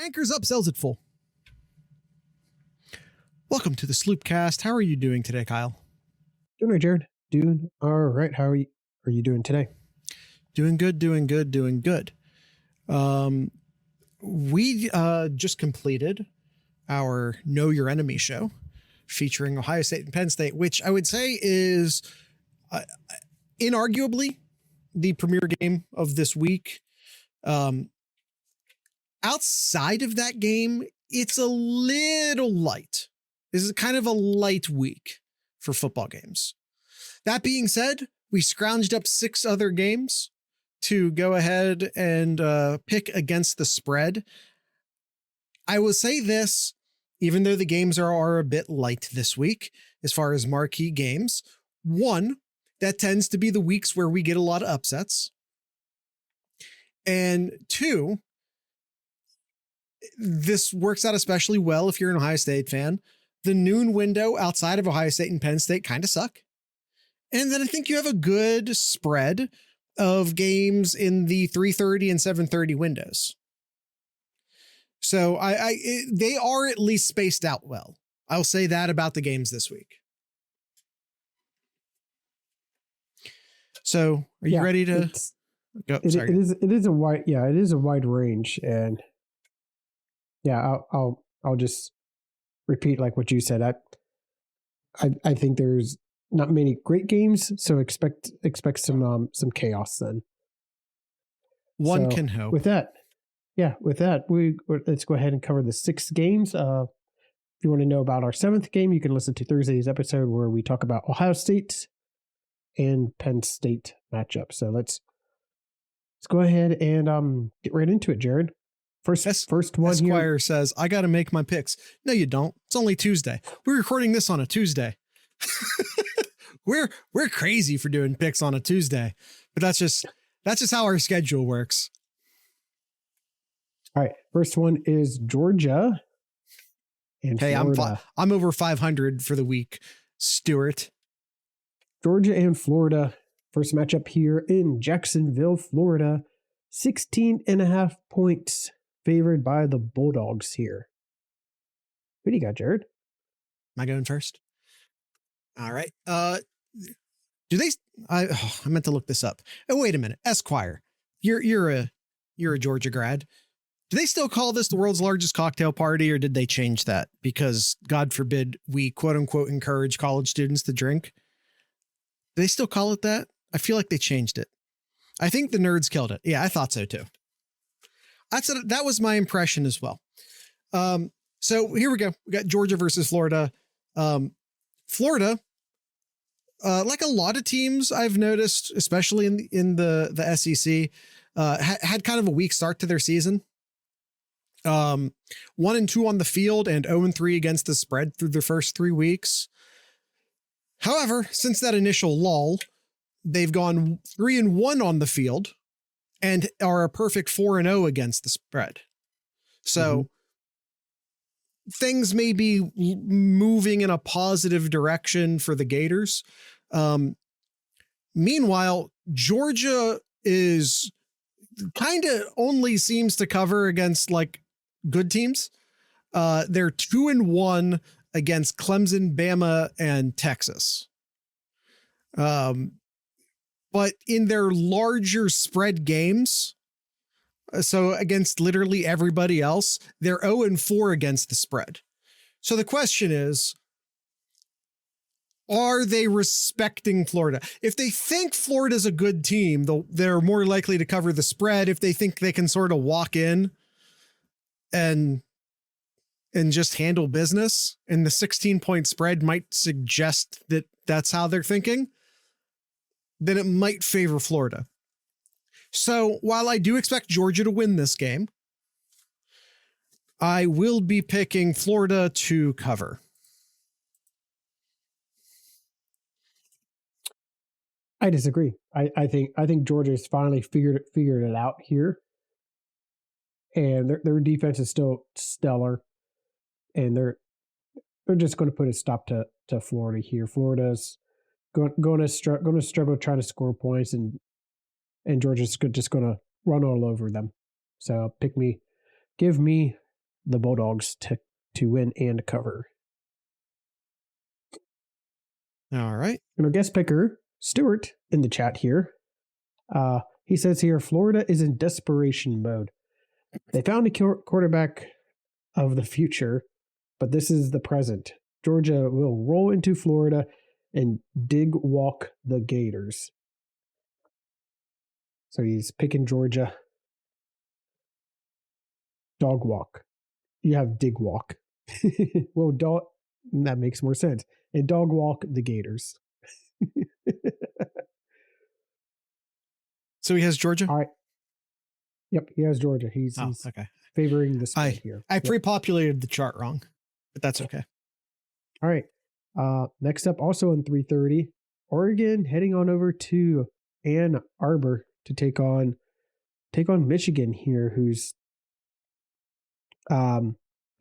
Anchors up, sells it full. Welcome to the SlooPcast. How are you doing today, Kyle? Doing right, Jared. Doing all right. How are you doing today? Doing good. We just completed our Know Your Enemy show featuring Ohio State and Penn State, which I would say is inarguably the premier game of this week. Outside of that game, it's a little light. This is kind of a light week for football games. That being said, we scrounged up 6 other games to go ahead and pick against the spread. I will say this, even though the games are a bit light this week, as far as marquee games, one, that tends to be the weeks where we get a lot of upsets. And 2, this works out especially well if you're an Ohio State fan. The noon window outside of Ohio State and Penn State kind of suck. And then I think you have a good spread of games in the 3:30 and 7:30 windows. So they are at least spaced out well. I'll say that about the games this week. So are you ready to go? Sorry. It is a wide range, and I'll just repeat like what you said. I think there's not many great games, so expect some chaos then. One can hope. With that, let's go ahead and cover the 6 games. If you want to know about our 7th game, you can listen to Thursday's episode where we talk about Ohio State and Penn State matchup. So let's go ahead and get right into it, Jared. First one Esquire here says, I got to make my picks. No, you don't. It's only Tuesday. We're recording this on a Tuesday. We're crazy for doing picks on a Tuesday, but that's just how our schedule works. All right. First one is Georgia and Florida. I'm over 500 for the week, Stuart. Georgia and Florida. First matchup here in Jacksonville, Florida. 16.5 points favored by the Bulldogs here. What do you got, Jared? Am I going first? All right. Do they? I meant to look this up. Oh, wait a minute, Esquire. You're a Georgia grad. Do they still call this the world's largest cocktail party, or did they change that because God forbid we quote unquote encourage college students to drink? Do they still call it that? I feel like they changed it. I think the nerds killed it. Yeah, I thought so too. That was my impression as well. So here we go. We got Georgia versus Florida. Florida, like a lot of teams I've noticed, especially in the SEC, had kind of a weak start to their season. 1-2 on the field and 0-3 against the spread through their first 3 weeks. However, since that initial lull, they've gone 3-1 on the field and are a perfect 4-0 against the spread. So things may be moving in a positive direction for the Gators. Meanwhile, Georgia is kind of only seems to cover against like good teams. They're 2-1 against Clemson, Bama, and Texas. But in their larger spread games, so against literally everybody else, they're 0-4 against the spread. So the question is, are they respecting Florida? If they think Florida's a good team, they're more likely to cover the spread. If they think they can sort of walk in and just handle business, and the 16-point spread might suggest that that's how they're thinking, then it might favor Florida. So while I do expect Georgia to win this game, I will be picking Florida to cover. I disagree. I think Georgia's finally figured it out here, and their defense is still stellar, and they're just going to put a stop to Florida here. Florida's going to struggle trying to score points, and Georgia's just going to run all over them. So give me the Bulldogs to win and cover. All right. And our guest picker, Stuart, in the chat here, he says here, Florida is in desperation mode. They found a quarterback of the future, but this is the present. Georgia will roll into Florida and dig walk the Gators. So he's picking Georgia. Dog walk. You have dig walk. Well, that makes more sense. And dog walk the Gators. So he has Georgia? All right. Yep, he has Georgia. He's okay. Favoring the spread here. I pre-populated the chart wrong, but that's okay. All right. Next up, also in 3:30, Oregon heading on over to Ann Arbor to take on Michigan here, who's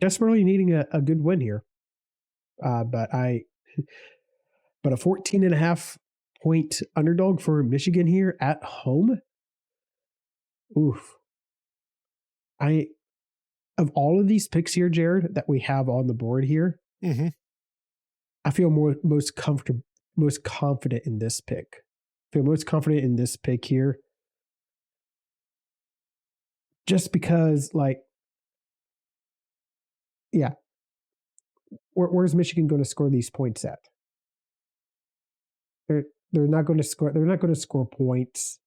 desperately needing a good win here. But a 14.5 point underdog for Michigan here at home. Oof. Of all of these picks here, Jared, that we have on the board here, I feel most confident in this pick. I feel most confident in this pick here. Just because, where's Michigan going to score these points at? They're not going to score. They're not going to score points.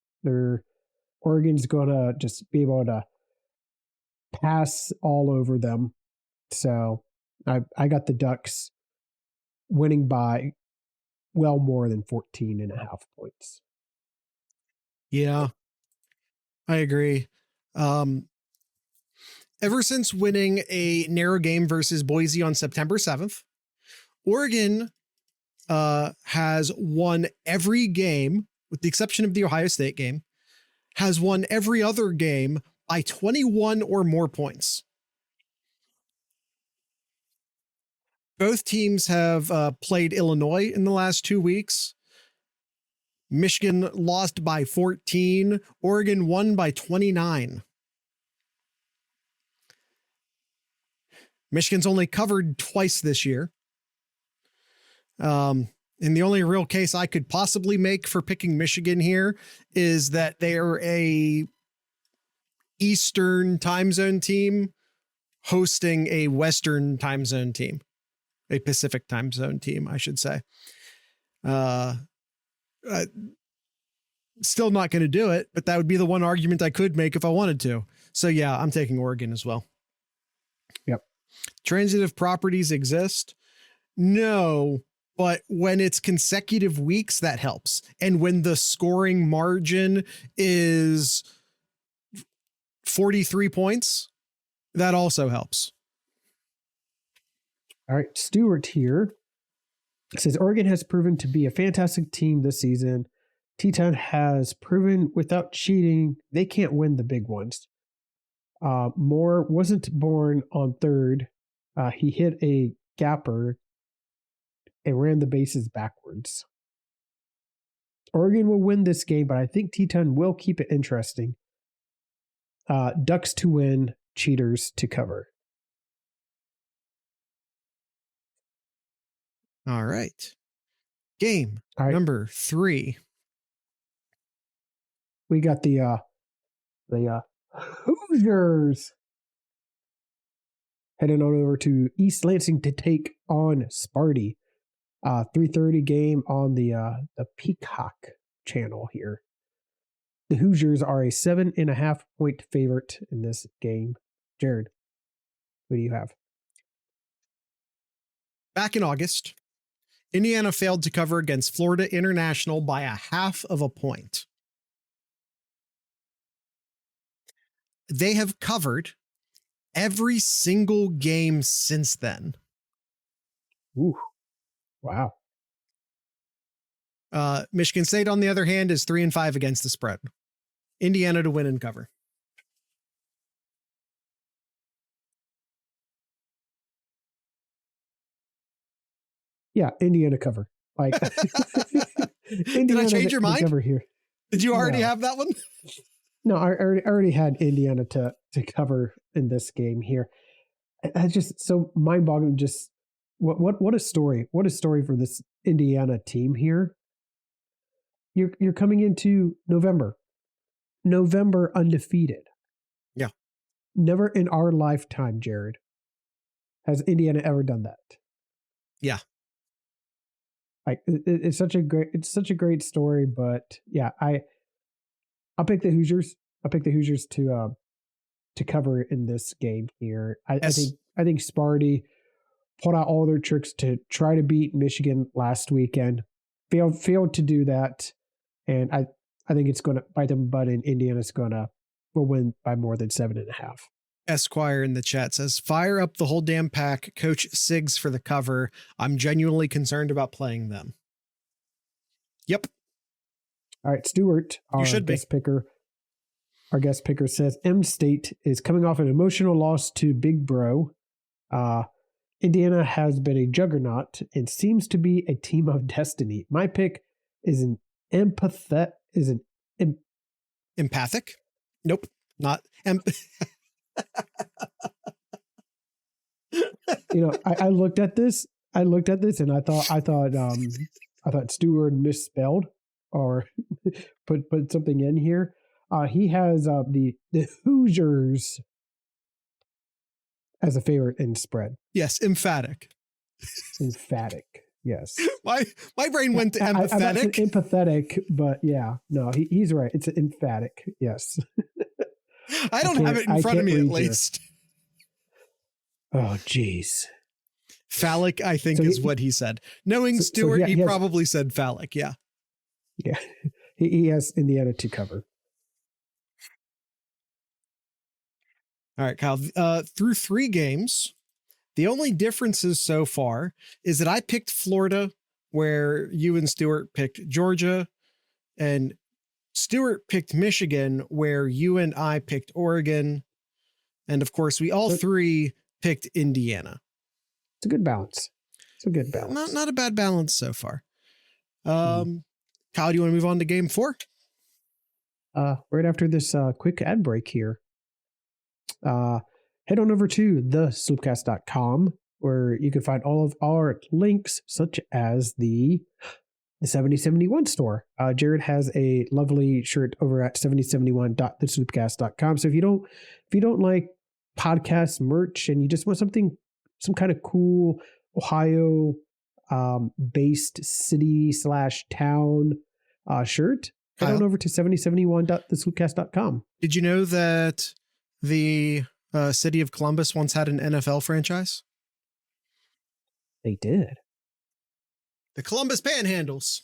Oregon's going to just be able to pass all over them. So I got the Ducks winning by well more than 14.5 points. Yeah, I agree. Ever since winning a narrow game versus Boise on September 7th, Oregon has won every game, with the exception of the Ohio State game, has won every other game by 21 or more points. Both teams have played Illinois in the last 2 weeks. Michigan lost by 14. Oregon won by 29. Michigan's only covered twice this year. And the only real case I could possibly make for picking Michigan here is that they are a Eastern time zone team hosting a Western time zone team, a Pacific time zone team, I should say. Still not going to do it, but that would be the one argument I could make if I wanted to. So yeah, I'm taking Oregon as well. Yep. Transitive properties exist? No, but when it's consecutive weeks, that helps. And when the scoring margin is 43 points, that also helps. All right, Stuart here says Oregon has proven to be a fantastic team this season. Teton has proven without cheating they can't win the big ones. Moore wasn't born on third. He hit a gapper and ran the bases backwards. Oregon will win this game, but I think Teton will keep it interesting. Ducks to win, cheaters to cover. All right. Game number 3. We got the Hoosiers heading on over to East Lansing to take on Sparty. 3:30 game on the Peacock channel here. The Hoosiers are a 7.5 point favorite in this game. Jared, who do you have? Back in August, Indiana failed to cover against Florida International by 0.5 point. They have covered every single game since then. Ooh, wow. Michigan State, on the other hand, is 3-5 against the spread. Indiana to win and cover. Yeah, Indiana cover. Like, Did I change your mind? Cover here. Did you already have that one? No, I already had Indiana to cover in this game here. That's just so mind-boggling. Just what a story! What a story for this Indiana team here. You're coming into November undefeated. Yeah. Never in our lifetime, Jared, has Indiana ever done that. Yeah. Like it's such a great story, but yeah, I'll pick the Hoosiers. I'll pick the Hoosiers to cover in this game here. I think Sparty pulled out all their tricks to try to beat Michigan last weekend. Failed to do that, and I think it's going to bite them butt, and Indiana's will win by more than 7.5. Esquire in the chat says, "Fire up the whole damn pack. Coach Sigs for the cover. I'm genuinely concerned about playing them." Yep. All right, Stuart, our guest picker. Our guest picker says M State is coming off an emotional loss to Big Bro. Indiana has been a juggernaut and seems to be a team of destiny. My pick is an empathic. Empathic? Nope, not. I looked at this. And I thought Stewart misspelled or put something in here. He has the Hoosiers as a favorite in spread. Yes, emphatic. Emphatic. Yes. My brain went to empathetic. Empathetic, but yeah, no, he's right. It's emphatic. Yes. I don't have it in front of me, at least. Oh, geez. Phallic, I think, is what he said. Knowing Stewart, he probably said phallic. Yeah. Yeah. He has Indiana to cover. All right, Kyle. Through 3 games, the only differences so far is that I picked Florida, where you and Stewart picked Georgia, and Stewart picked Michigan, where you and I picked Oregon, and of course, we all 3 picked Indiana. It's a good balance. Not a bad balance so far. Kyle, do you want to move on to game 4? Right after this quick ad break here. Head on over to thesloopcast.com, where you can find all of our links, such as the 7071 store. Jared has a lovely shirt over at 7071.thesloopcast.com. So if you don't like podcast merch and you just want some kind of cool Ohio based city/town shirt, head on over to 7071.thesloopcast.com. Did you know that the city of Columbus once had an NFL franchise? They did. The Columbus Panhandles.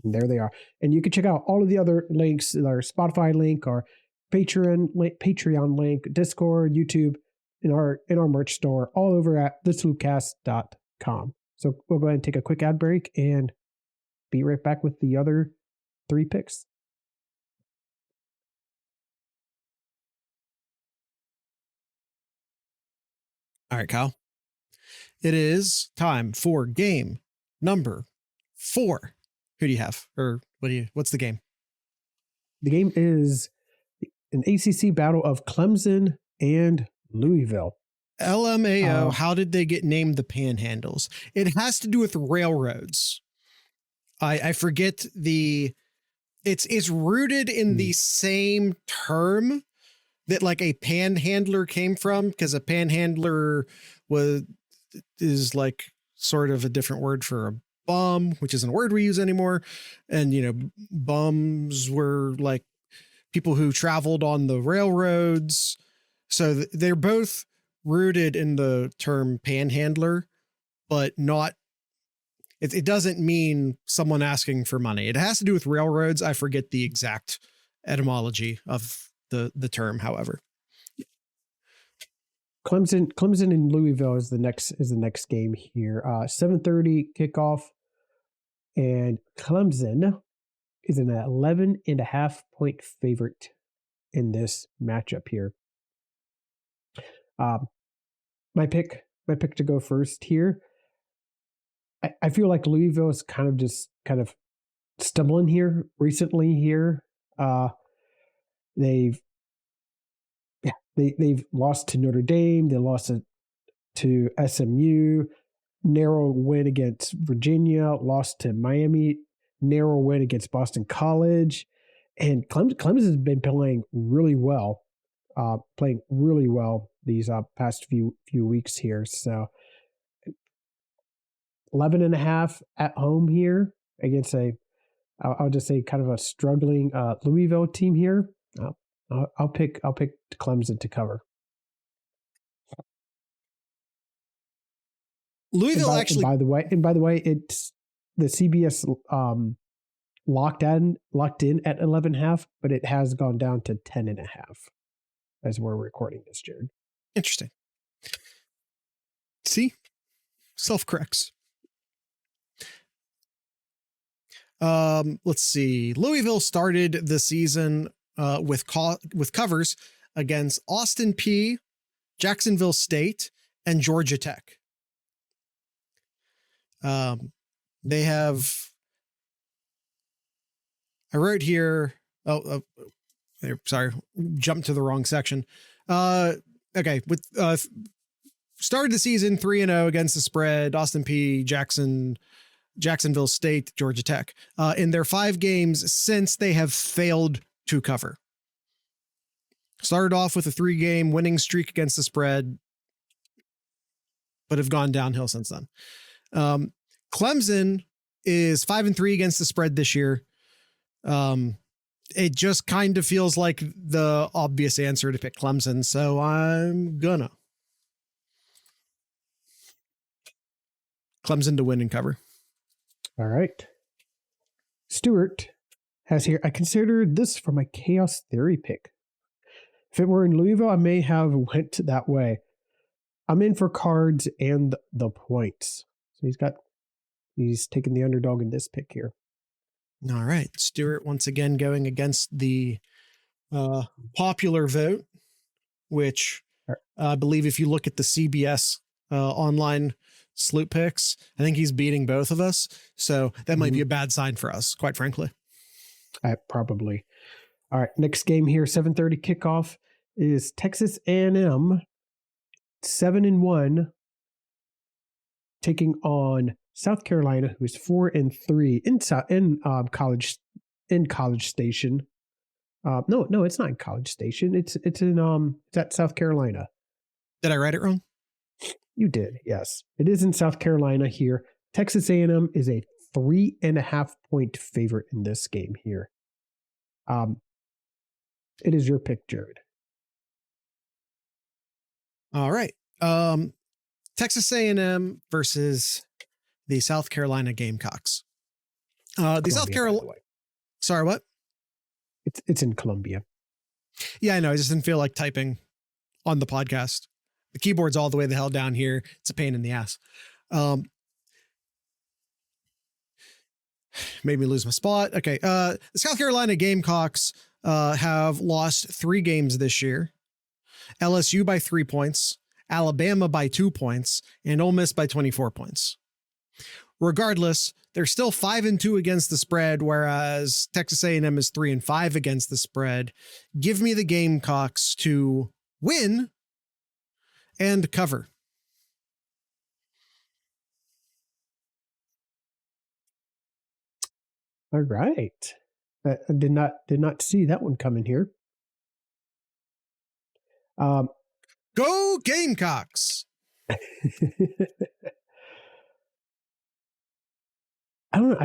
And there they are. And you can check out all of the other links, our Spotify link, our Patreon link, Discord, YouTube, in our merch store, all over at thesloopcast.com. So we'll go ahead and take a quick ad break and be right back with the other 3 picks. All right, Kyle. It is time for game number 4. Who do you have? Or what's the game? The game is an ACC battle of Clemson and Louisville. LMAO, how did they get named the Panhandles? It has to do with railroads. I forget it's rooted in the same term that like a panhandler came from, because a panhandler is like sort of a different word for a bum, which isn't a word we use anymore. And, bums were like people who traveled on the railroads. So they're both rooted in the term panhandler, but not, it doesn't mean someone asking for money. It has to do with railroads. I forget the exact etymology of the term, however. Clemson and Louisville is the next game here. 7:30 kickoff, and Clemson is an 11.5 point favorite in this matchup here. My pick to go first here. I feel like Louisville is kind of stumbling here recently here. They've they've lost to Notre Dame. They lost to SMU. Narrow win against Virginia. Lost to Miami. Narrow win against Boston College. And Clemson has been playing really well. These past few weeks here. So 11.5 at home here against I'll just say kind of a struggling Louisville team here. I'll pick Clemson to cover. Louisville By the way, it's the CBS locked in at 11.5, but it has gone down to 10.5 as we're recording this, Jared. Interesting. See, self-corrects. Let's see. Louisville started the season with covers against Austin Peay, Jacksonville State, and Georgia Tech. They have. I wrote here. Sorry, jumped to the wrong section. Okay, with started the season 3-0 against the spread. Austin Peay, Jacksonville State, Georgia Tech. In their 5 games since, they have failed to cover. Started off with a 3-game winning streak against the spread, but have gone downhill since then. Clemson is 5-3 against the spread this year. It just kind of feels like the obvious answer to pick Clemson, so I'm gonna Clemson to win and cover. All right. Stuart has here, I considered this for my chaos theory pick. If it were in Louisville, I may have went that way. I'm in for Cards and the points. So he's taking the underdog in this pick here. All right. Stuart once again going against the popular vote, which I believe if you look at the CBS online SlooPicks, I think he's beating both of us. So that might be a bad sign for us, quite frankly. Probably. All right. Next game here, 7:30 kickoff is Texas A&M 7-1 taking on South Carolina, who's 4-3 in College Station. No, it's not in College Station. It's at South Carolina. Did I write it wrong? You did, yes. It is in South Carolina here. Texas A&M is a 3.5-point favorite in this game here. It is your pick, Jared. All right. Texas A&M versus the South Carolina Gamecocks. South Carolina. Sorry, what? It's in Columbia. Yeah, I know. I just didn't feel like typing on the podcast. The keyboard's all the way the hell down here. It's a pain in the ass. Made me lose my spot. Okay. The South Carolina Gamecocks have lost 3 games this year. LSU by 3 points, Alabama by 2 points, and Ole Miss by 24 points. Regardless, they're still 5-2 against the spread, whereas Texas A&M is 3-5 against the spread. Give me the Gamecocks to win and cover. All right. I did not see that one coming here. Go Gamecocks. I don't know.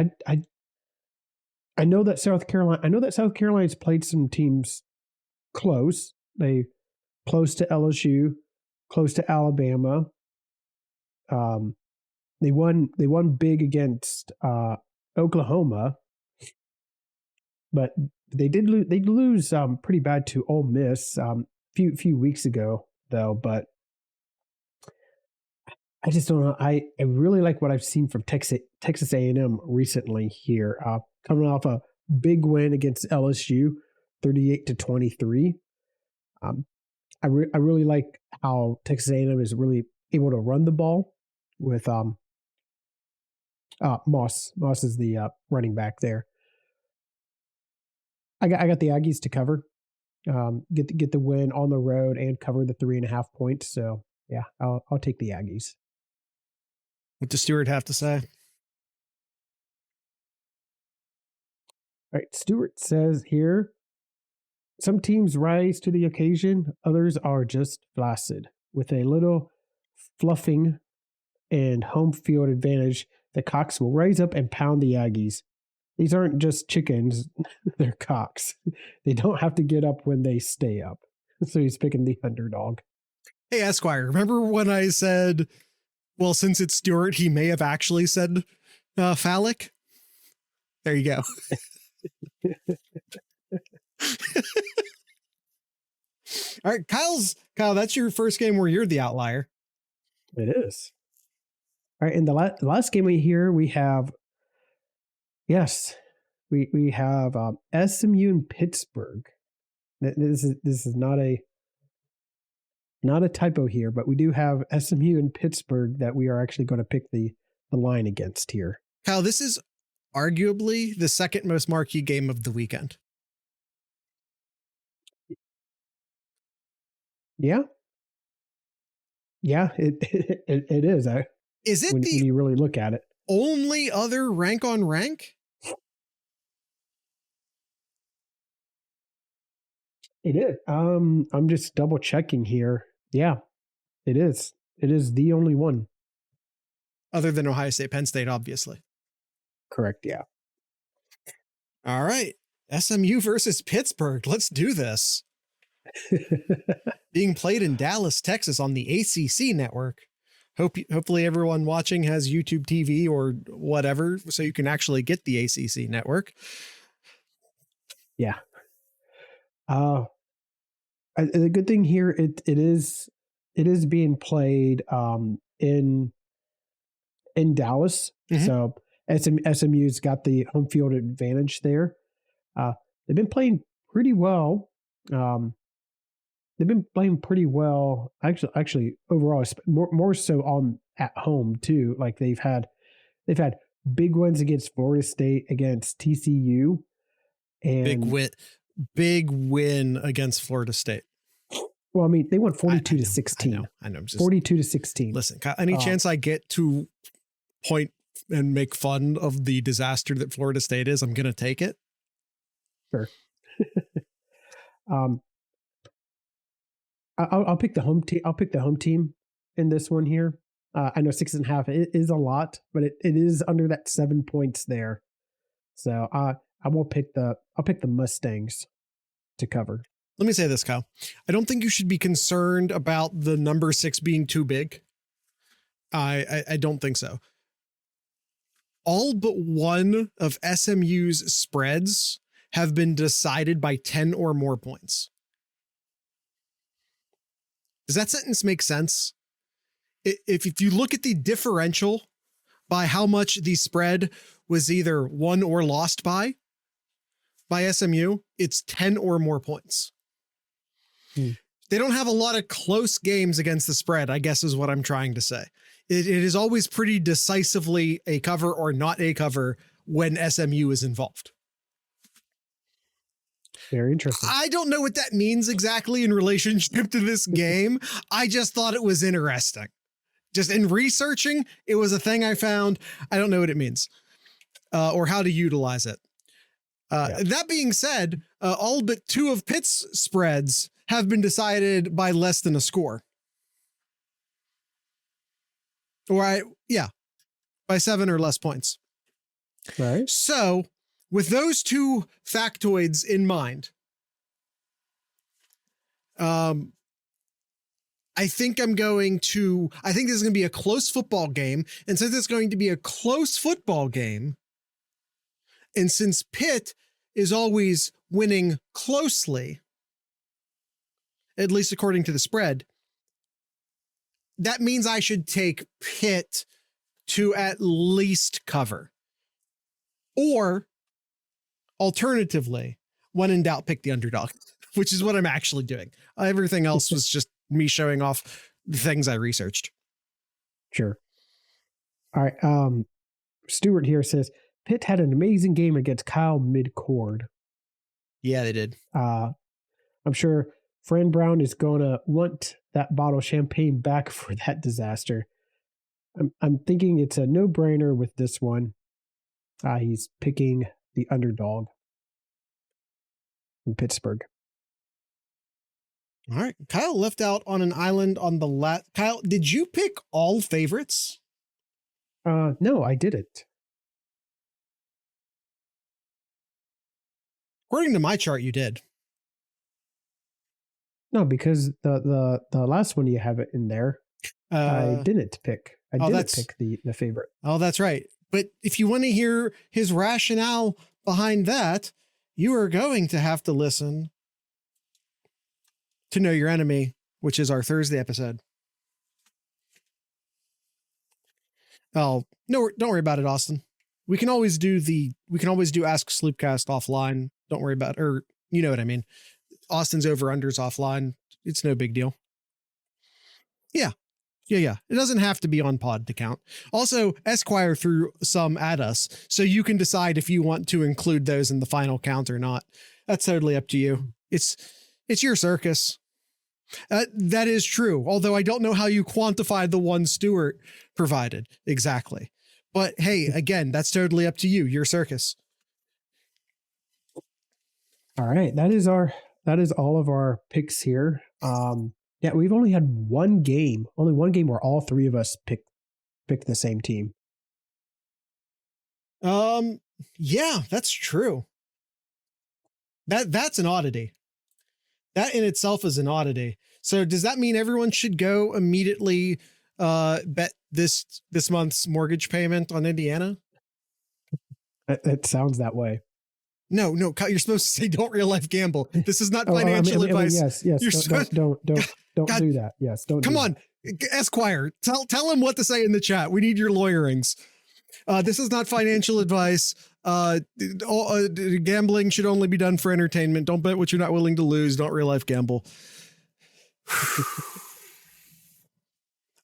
I know that South Carolina's played some teams close. They close to LSU, close to Alabama. They won big against Oklahoma, but they did lose pretty bad to Ole Miss few weeks ago though. But I just don't know. I really like what I've seen from Texas A&M recently here, coming off a big win against LSU, 38-23. I really like how Texas A&M is really able to run the ball with Moss. Moss is the running back there. I got the Aggies to cover get the win on the road and cover the 3.5 points. So yeah, I'll take the Aggies. What does Stewart have to say? All right, Stewart says here, some teams rise to the occasion, others are just flaccid. With a little fluffing and home field advantage, the Cocks will rise up and pound the Aggies. These aren't just chickens, they're cocks. They don't have to get up when they stay up. So he's picking the underdog. Hey, Esquire, remember when I said, well, since it's Stewart, he may have actually said phallic? There you go. All right, Kyle, that's your first game where you're the outlier. It is. All right, in the last game we have, yes, we have SMU and Pittsburgh. This is not a typo here, but we do have SMU and Pittsburgh that we are actually going to pick the line against here. Kyle, this is arguably the second most marquee game of the weekend. Yeah. Yeah, it is. Is it when you really look at it? Only other rank on rank? It is. I'm just double checking here. Yeah, it is. It is the only one. Other than Ohio State, Penn State, obviously. Correct, yeah. All right. SMU versus Pittsburgh. Let's do this. Being played in Dallas, Texas on the ACC network. Hopefully everyone watching has YouTube TV or whatever, so you can actually get the ACC network. Yeah. The good thing here, it is being played in Dallas. Mm-hmm. So SMU's got the home field advantage there. They've been playing pretty well. They've been playing pretty well, actually overall, more so at home too. Like they've had big wins against Florida State, against TCU, and big win against Florida State. Well, I mean, they won 42-16. I know. Just 42-16. Listen, any chance I get to point and make fun of the disaster that Florida State is, I'm going to take it. Sure. I'll pick the home team. I'll pick the home team in this one here. I know 6.5 is a lot, but it is under that 7 points there. So I'll pick the Mustangs to cover. Let me say this, Kyle. I don't think you should be concerned about the number 6 being too big. I don't think so. All but one of SMU's spreads have been decided by 10 or more points. Does that sentence make sense? If you look at the differential by how much the spread was either won or lost by SMU, it's 10 or more points. They don't have a lot of close games against the spread, I guess is what I'm trying to say. It is always pretty decisively a cover or not a cover when SMU is involved. Very interesting. I don't know what that means exactly in relationship to this game. I just thought it was interesting. Just in researching, it was a thing I found. I don't know what it means or how to utilize it. That being said, all but 2 of Pitt's spreads have been decided by less than a score. By 7 or less points. Right. So, with those 2 factoids in mind, I think this is going to be a close football game. And since it's going to be a close football game, and since Pitt is always winning closely, at least according to the spread, that means I should take Pitt to at least cover. Or alternatively, when in doubt, pick the underdog, which is what I'm actually doing. Everything else was just me showing off the things I researched. Sure. All right. Stewart here says, Pitt had an amazing game against Kyle Midcord. Yeah, they did. I'm sure Fran Brown is going to want that bottle of champagne back for that disaster. I'm thinking it's a no-brainer with this one. He's picking the underdog in Pittsburgh. All right. Kyle left out on an island on the last. Kyle, did you pick all favorites? No, I didn't. According to my chart, you did. No, because the last one you have it in there, I didn't pick. I didn't pick the favorite. Oh, that's right. But if you want to hear his rationale behind that, you are going to have to listen to Know Your Enemy, which is our Thursday episode. Oh, no, don't worry about it, Austin. We can always do Ask Sloopcast offline. Don't worry about it. Or you know what I mean. Austin's over-unders offline. It's no big deal. Yeah. It doesn't have to be on pod to count. Also, Esquire threw some at us, so you can decide if you want to include those in the final count or not. That's totally up to you. It's your circus. That is true, although I don't know how you quantify the one Stewart provided exactly. But hey, again, that's totally up to you. Your circus. All right, that is all of our picks here. Yeah, we've only had one game where all three of us picked the same team. Yeah, that's true. That's an oddity. That in itself is an oddity. So does that mean everyone should go immediately bet this month's mortgage payment on Indiana? It sounds that way. No, you're supposed to say don't real life gamble. This is not financial advice. Yes. Don't God, do that. Yes, don't. Come on, Esquire. Tell him what to say in the chat. We need your lawyerings. This is not financial advice. Gambling should only be done for entertainment. Don't bet what you're not willing to lose. Don't real life gamble.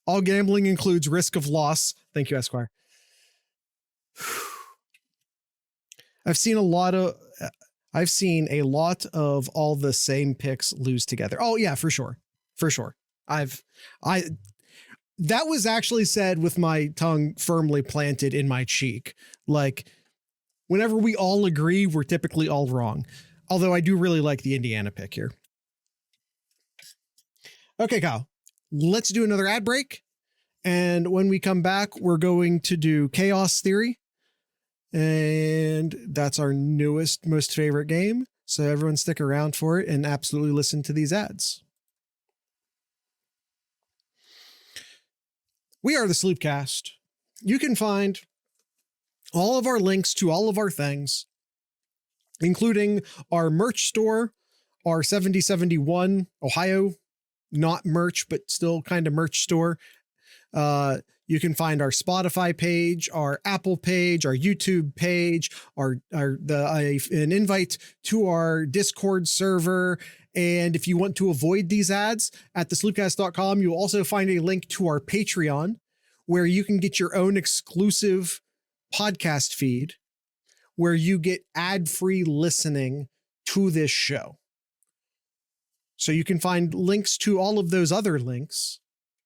All gambling includes risk of loss. Thank you, Esquire. I've seen a lot of all the same picks lose together. Oh yeah, for sure. That was actually said with my tongue firmly planted in my cheek. Like whenever we all agree, we're typically all wrong. Although I do really like the Indiana pick here. Okay, Kyle, let's do another ad break. And when we come back, we're going to do Chaos Theory. And that's our newest, most favorite game. So everyone stick around for it and absolutely listen to these ads. We are the Sloopcast. You can find all of our links to all of our things, including our merch store, our 7071 Ohio, not merch, but still kind of merch store. You can find our Spotify page, our Apple page, our YouTube page, an invite to our Discord server. And if you want to avoid these ads at thesloopcast.com, you'll also find a link to our Patreon where you can get your own exclusive podcast feed where you get ad-free listening to this show. So you can find links to all of those other links.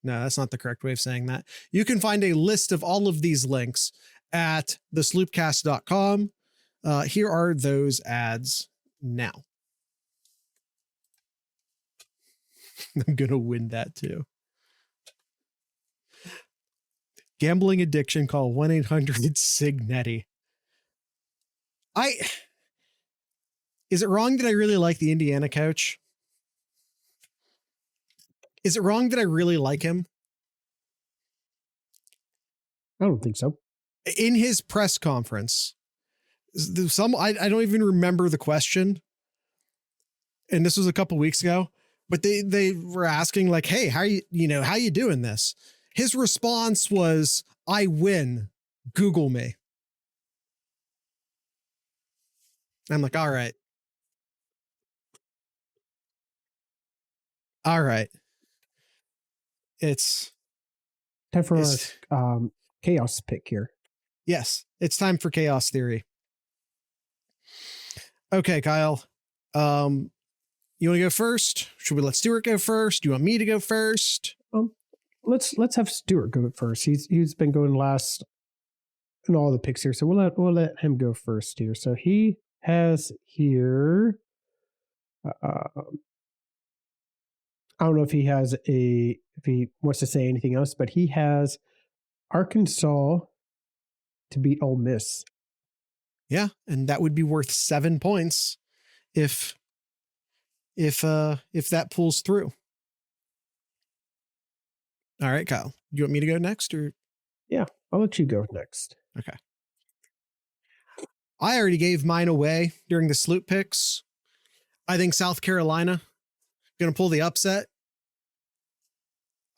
No, that's not the correct way of saying that. You can find a list of all of these links at thesloopcast.com. Here are those ads now. I'm going to win that too. Gambling addiction, call 1-800-SIGNETTY. Is it wrong that I really like the Indiana coach? Is it wrong that I really like him? I don't think so. In his press conference, I don't even remember the question. And this was a couple weeks ago, but they were asking like, hey, how you doing this? His response was, I win. Google me. I'm like, all right. It's time for our chaos pick here. Yes, it's time for Chaos Theory. Okay, Kyle. You want to go first? Should we let Stuart go first? Do you want me to go first? Let's have Stuart go first. He's been going last in all the picks here, so we'll let him go first here. So he has here. I don't know if he wants to say anything else, but he has Arkansas to beat Ole Miss. Yeah, and that would be worth 7 points if that pulls through. All right, Kyle. You want me to go next or? Yeah, I'll let you go next. Okay. I already gave mine away during the SlooPicks. I think South Carolina going to pull the upset.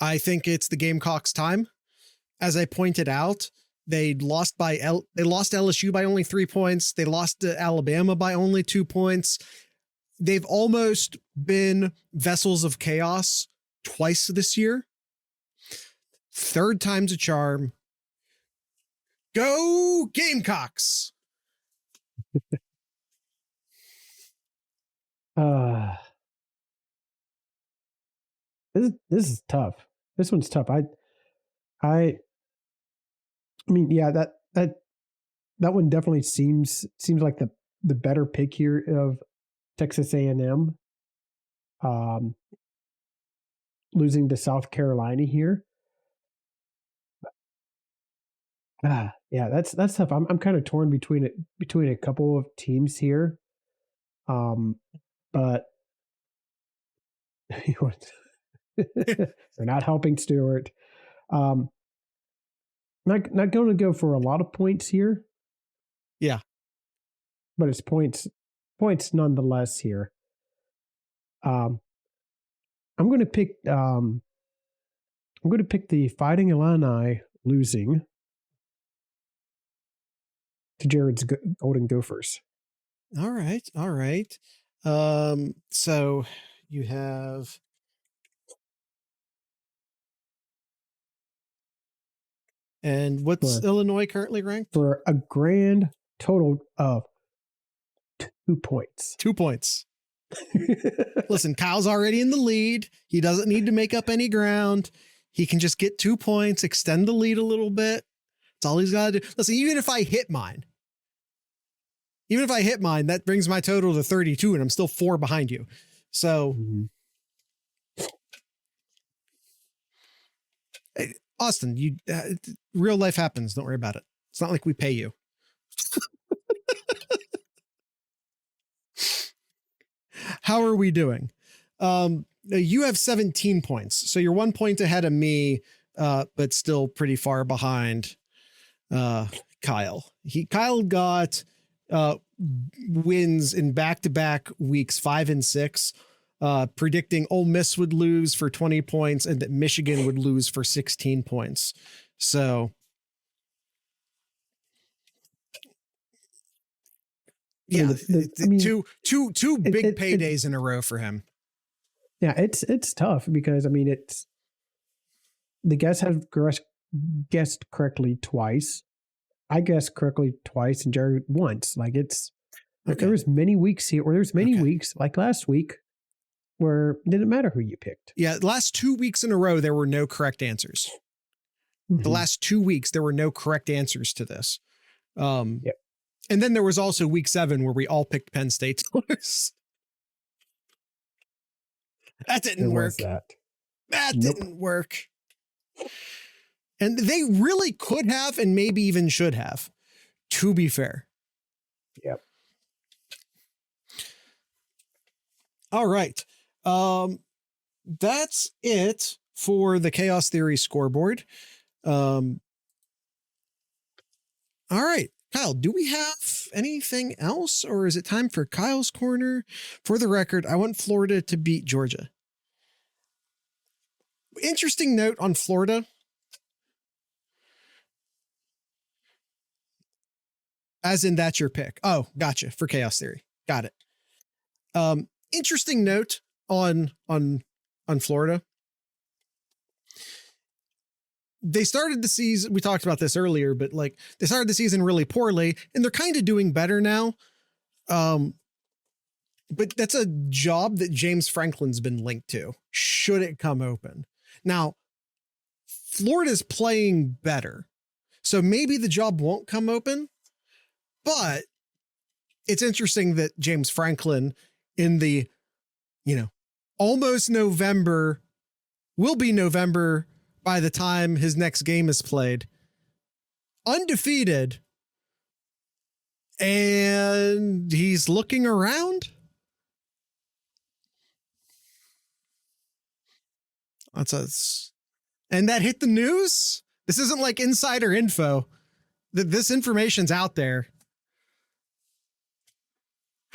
I think it's the Gamecocks' time. As I pointed out, they lost LSU by only 3 points. They lost to Alabama by only 2 points. They've almost been vessels of chaos twice this year. Third time's a charm. Go Gamecocks! This is tough. This one's tough. I mean, yeah, that one definitely seems like the better pick here of Texas A&M. Losing to South Carolina here. Yeah, that's tough. I'm kind of torn between a couple of teams here. But they're not helping Stuart. Not going to go for a lot of points here. Yeah. But it's points nonetheless here. I'm going to pick the Fighting Illini losing to Jared's Golden Gophers. All right. So you have and what's Illinois currently ranked? For a grand total of 2 points. 2 points. Listen, Kyle's already in the lead. He doesn't need to make up any ground. He can just get 2 points, extend the lead a little bit. That's all he's got to do. Listen, even if I hit mine, that brings my total to 32 and I'm still 4 behind you. So, Hey, Austin, real life happens. Don't worry about it. It's not like we pay you. How are we doing? You have 17 points. So you're 1 point ahead of me, but still pretty far behind Kyle. Kyle got wins in back-to-back weeks 5 and 6, predicting Ole Miss would lose for 20 points and that Michigan would lose for 16 points. So yeah, two big paydays in a row for him. Yeah, it's tough because the guests have guessed correctly twice. I guessed correctly twice and Jared once. Like there was many weeks here, or there's many weeks like last week where it didn't matter who you picked. Yeah, the last 2 weeks in a row there were no correct answers. The last 2 weeks there were no correct answers to this. Yep. And then there was also week 7 where we all picked Penn State to lose. That didn't work. That didn't work. And they really could have, and maybe even should have, to be fair. Yep. All right. That's it for the Chaos Theory scoreboard. All right. Kyle, do we have anything else, or is it time for Kyle's Corner? For the record, I want Florida to beat Georgia. Interesting note on Florida. As in, that's your pick. Oh, gotcha. For Chaos Theory. Got it. Interesting note on Florida. They started the season, we talked about this earlier, but like they started the season really poorly and they're kind of doing better now. but that's a job that James Franklin's been linked to. Should it come open? Now, Florida's playing better, so maybe the job won't come open, but it's interesting that James Franklin in the, almost November, will be November by the time his next game is played, undefeated, and he's looking around. And that hit the news. This isn't like insider info. This information's out there.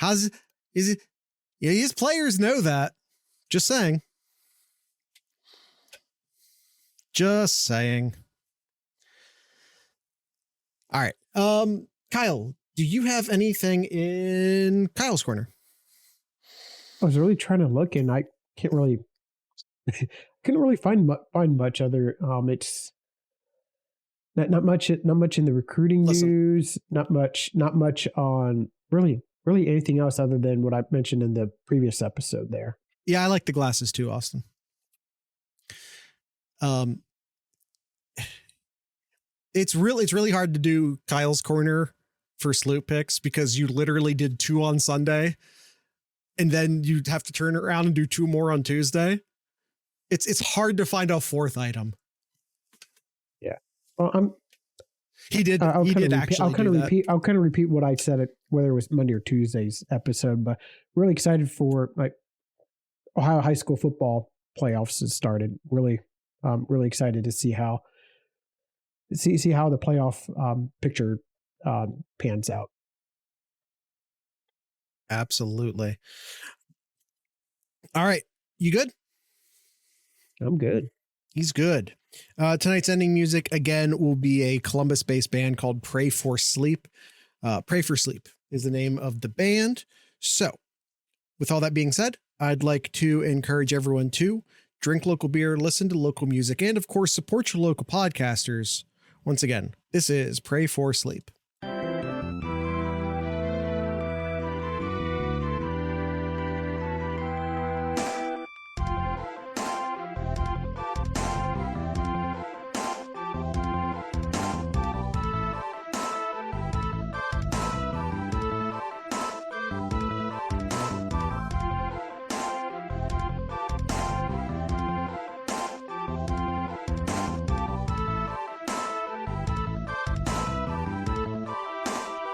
Is it? Yeah, his players know that. Just saying. Just saying. All right. Kyle, do you have anything in Kyle's corner? I was really trying to look, and I couldn't really find much other. It's not much in the recruiting news. Not much on really anything else other than what I mentioned in the previous episode there. Yeah, I like the glasses too, Austin. It's really hard to do Kyle's corner for SlooPicks because you literally did 2 on Sunday, and then you'd have to turn around and do 2 more on Tuesday. It's hard to find a 4th item. Yeah. Well, He did. I'll kind of repeat what I said, whether it was Monday or Tuesday's episode, but really excited for Ohio high school football playoffs has started. Really excited to see how the playoff picture pans out. Absolutely. All right. You good? I'm good. He's good. Tonight's ending music, again, will be a Columbus-based band called Pray for Sleep. Pray for Sleep is the name of the band. So, with all that being said, I'd like to encourage everyone to drink local beer, listen to local music, and, of course, support your local podcasters. Once again, this is Pray for Sleep.